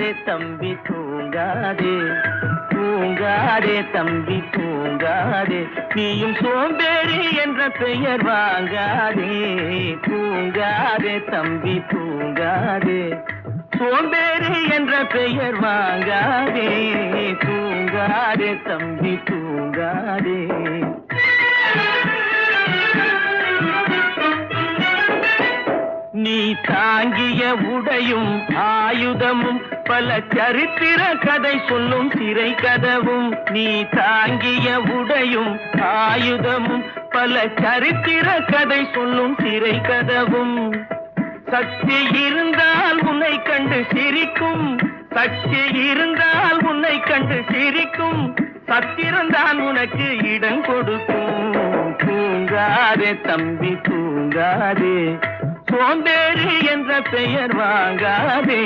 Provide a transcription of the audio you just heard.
தூங்காதே தம்பி தூங்காதே, தூங்காதே தம்பி தூங்காதே, நீயும் சோம்பேறி என்ற பெயர் வாங்காதே. தூங்காதே தம்பி தூங்காதே, சோம்பேறி என்ற பெயர் வாங்காதே. தூங்காதே தம்பி தூங்காதே. நீ தாங்கிய உடையும் ஆயுதமும் பல சரித்திர கதை சொல்லும் சிறை கதவும். நீ தாங்கிய உடையும் ஆயுதமும் பல சரித்திர கதை சொல்லும் சிறை கதவும். சக்தி இருந்தால் உன்னை கண்டு சிரிக்கும், சக்தி இருந்தால் உன்னை கண்டு சிரிக்கும், சத்திரந்தான் உனக்கு இடம் கொடுக்கும். தூங்காதே தம்பி தூங்காதே, சோம்பேறி என்ற பெயர் வாங்காதே.